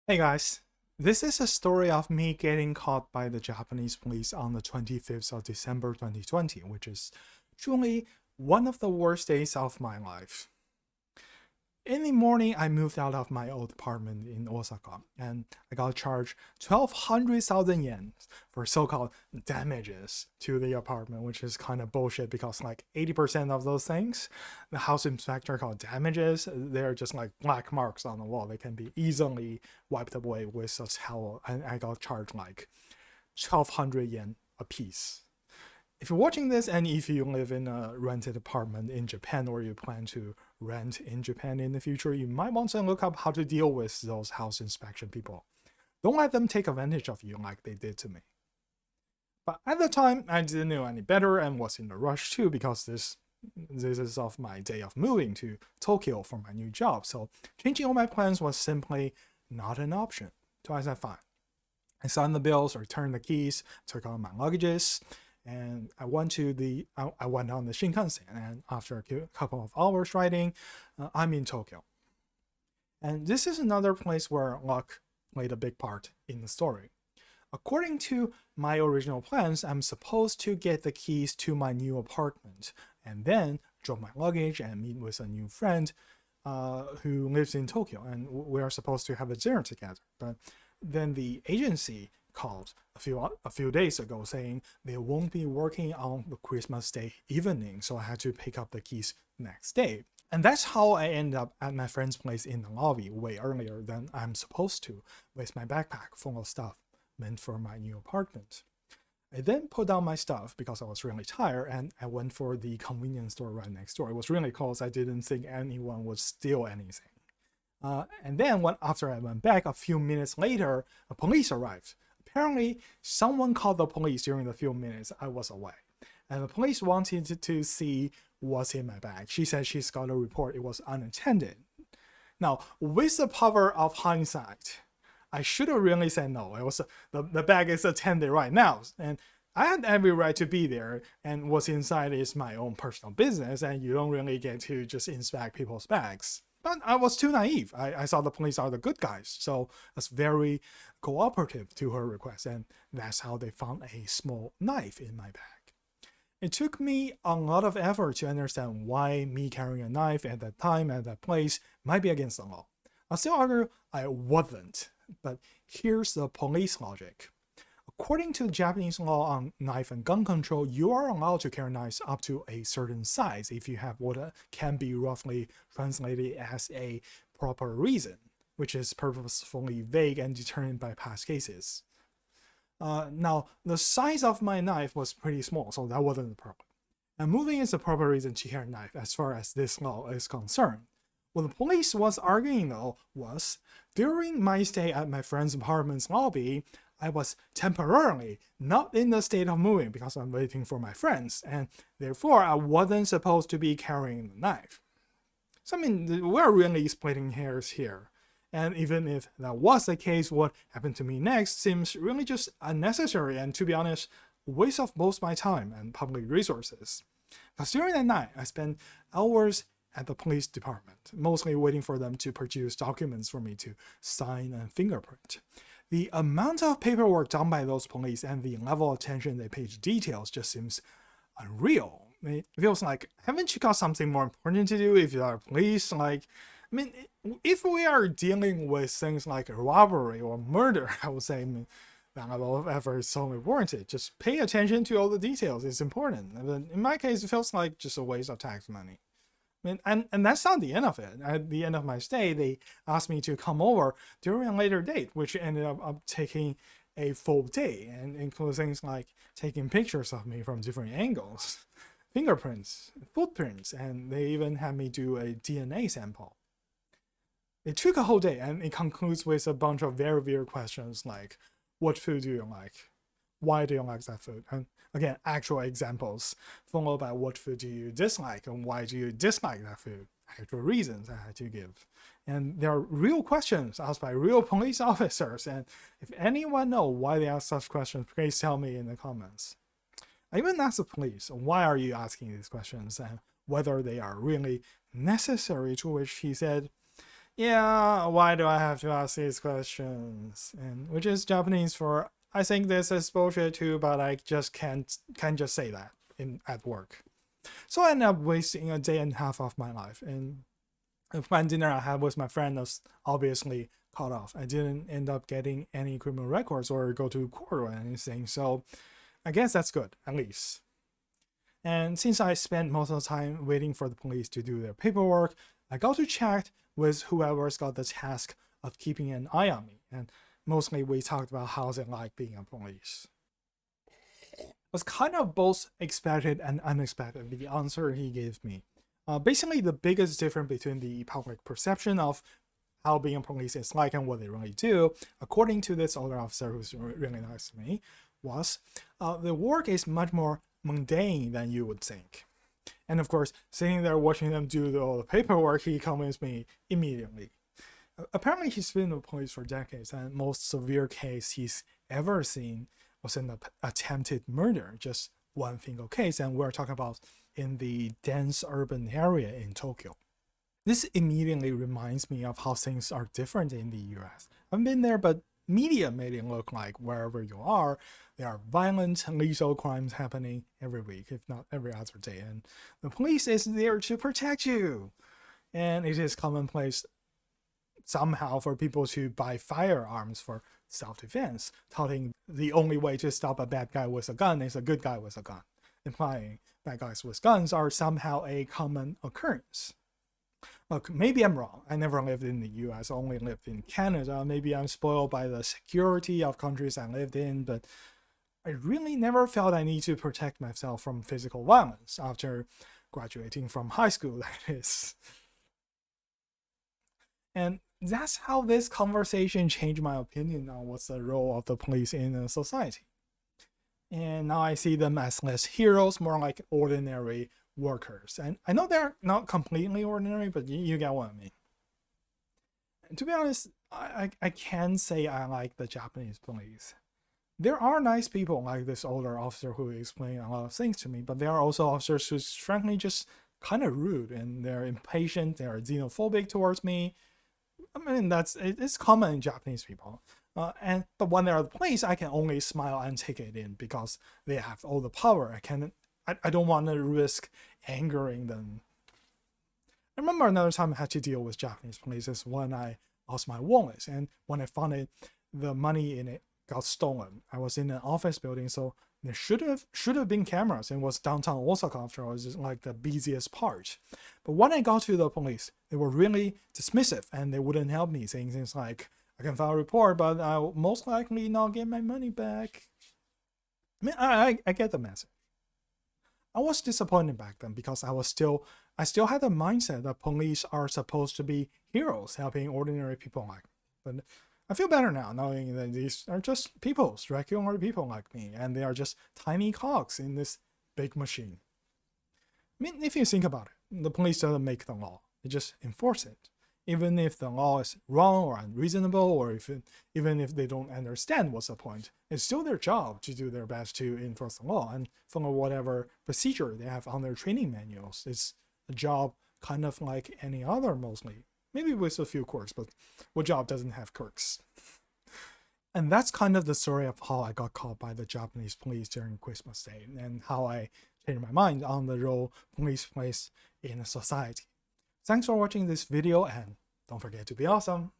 Hey guys, this is a story of me getting caught by the Japanese police on the 25th of December 2020, which is truly one of the worst days of my life. In the morning, I moved out of my old apartment in Osaka and I got charged 1,200,000 yen for so called damages to the apartment, which is kind of bullshit because, like, 80% of those things, the house inspector called damages, they're just like black marks on the wall. They can be easily wiped away with a towel, and I got charged like 1,200 yen a piece. If you're watching this and if you live in a rented apartment in Japan or you plan to rent in Japan in the future, you might want to look up how to deal with those house inspection people. Don't let them take advantage of you like they did to me. But at the time, I didn't know any better and was in a rush too because this is of my day of moving to Tokyo for my new job. So changing all my plans was simply not an option. So I said fine. I signed the bills, returned the keys, took out my luggages, and I went on the Shinkansen. And after a couple of hours riding, I'm in Tokyo. And this is another place where luck played a big part in the story. According to my original plans, I'm supposed to get the keys to my new apartment and then drop my luggage and meet with a new friend who lives in Tokyo, and we are supposed to have a dinner together. But then the agency called a few days ago saying they won't be working on the Christmas Day evening, so I had to pick up the keys next day. And that's how I end up at my friend's place in the lobby way earlier than I'm supposed to, with my backpack full of stuff meant for my new apartment. I then put down my stuff because I was really tired and I went for the convenience store right next door. It was really close. I didn't think anyone would steal anything. And then after I went back, a few minutes later, a police arrived. Apparently, someone called the police during the few minutes I was away. And the police wanted to see what's in my bag. She said she's got a report it was unattended. Now, with the power of hindsight, I should have really said no. It was the bag is attended right now, and I had every right to be there. And what's inside is my own personal business, and you don't really get to just inspect people's bags. But I was too naive. I thought the police are the good guys, so I was very cooperative to her request, and that's how they found a small knife in my bag. It took me a lot of effort to understand why me carrying a knife at that time at that place might be against the law. I still argue I wasn't, but here's the police logic. According to the Japanese law on knife and gun control, you are allowed to carry knives up to a certain size if you have what can be roughly translated as a proper reason, which is purposefully vague and determined by past cases. Now, the size of my knife was pretty small, so that wasn't a problem. And moving is the proper reason to carry a knife as far as this law is concerned. What the police was arguing though was, during my stay at my friend's apartment's lobby, I was temporarily not in the state of moving because I'm waiting for my friends, and therefore I wasn't supposed to be carrying the knife. So I mean, we're really splitting hairs here. And even if that was the case, what happened to me next seems really just unnecessary and, to be honest, a waste of both my time and public resources. Because during that night, I spent hours at the police department, mostly waiting for them to produce documents for me to sign and fingerprint. The amount of paperwork done by those police and the level of attention they pay to details just seems unreal. It feels like, haven't you got something more important to do if you are police? Like, I mean, if we are dealing with things like robbery or murder, I would say that level of effort is totally warranted. Just pay attention to all the details. It's important. And then in my case, it feels like just a waste of tax money. And that's not the end of it. At the end of my stay, they asked me to come over during a later date, which ended up taking a full day and includes things like taking pictures of me from different angles, fingerprints, footprints, and they even had me do a DNA sample. It took a whole day, and it concludes with a bunch of very weird questions like, what food do you like? Why do you like that food? And again, actual examples, followed by what food do you dislike and why do you dislike that food? Actual reasons I had to give. And there are real questions asked by real police officers, and if anyone knows why they ask such questions, please tell me in the comments. I even asked the police, why are you asking these questions and whether they are really necessary, to which he said, Yeah, why do I have to ask these questions? And which is Japanese for I think this is bullshit too, but I just can't just say that in at work. So I ended up wasting a day and a half of my life. And the planned dinner I had with my friend was obviously cut off. I didn't end up getting any criminal records or go to court or anything. So I guess that's good, at least. And since I spent most of the time waiting for the police to do their paperwork, I got to chat with whoever's got the task of keeping an eye on me. And mostly we talked about how's it like being a police. It was kind of both expected and unexpected, the answer he gave me. Basically, the biggest difference between the public perception of how being a police is like and what they really do, according to this older officer who's really nice to me, was the work is much more mundane than you would think. And of course, sitting there watching them do all the paperwork, he convinced me immediately. Apparently, he's been in the police for decades, and most severe case he's ever seen was an attempted murder, just one single case, and we're talking about in the dense urban area in Tokyo. This immediately reminds me of how things are different in the US. I've been there, but media made it look like wherever you are, there are violent, lethal crimes happening every week, if not every other day, and the police is there to protect you. And it is commonplace somehow for people to buy firearms for self-defense, touting the only way to stop a bad guy with a gun is a good guy with a gun, implying bad guys with guns are somehow a common occurrence. Look, maybe I'm wrong. I never lived in the US, only lived in Canada. Maybe I'm spoiled by the security of countries I lived in, but I really never felt I need to protect myself from physical violence after graduating from high school, that is. And that's how this conversation changed my opinion on what's the role of the police in a society. And now I see them as less heroes, more like ordinary workers. And I know they're not completely ordinary, but you get what I mean. And to be honest, I can say I like the Japanese police. There are nice people like this older officer who explained a lot of things to me, but there are also officers who's frankly just kind of rude and they're impatient, they're xenophobic towards me. I mean, it's common in Japanese people. But when they're at the police, I can only smile and take it in because they have all the power. I don't want to risk angering them. I remember another time I had to deal with Japanese police is when I lost my wallet, and when I found it, the money in it got stolen. I was in an office building, so there should have been cameras, and it was downtown Osaka after all, it was just like the busiest part. But when I got to the police, they were really dismissive and they wouldn't help me, saying things like, I can file a report, but I'll most likely not get my money back. I mean, I get the message. I was disappointed back then because I still had the mindset that police are supposed to be heroes helping ordinary people like me. But I feel better now knowing that these are just regular people like me, and they are just tiny cogs in this big machine. I mean, if you think about it, the police doesn't make the law, they just enforce it. Even if the law is wrong or unreasonable, or even if they don't understand what's the point, it's still their job to do their best to enforce the law and follow whatever procedure they have on their training manuals. It's a job kind of like any other, mostly. Maybe with a few quirks, but what job doesn't have quirks? And that's kind of the story of how I got caught by the Japanese police during Christmas Day, and how I changed my mind on the role police plays in a society. Thanks for watching this video, and don't forget to be awesome!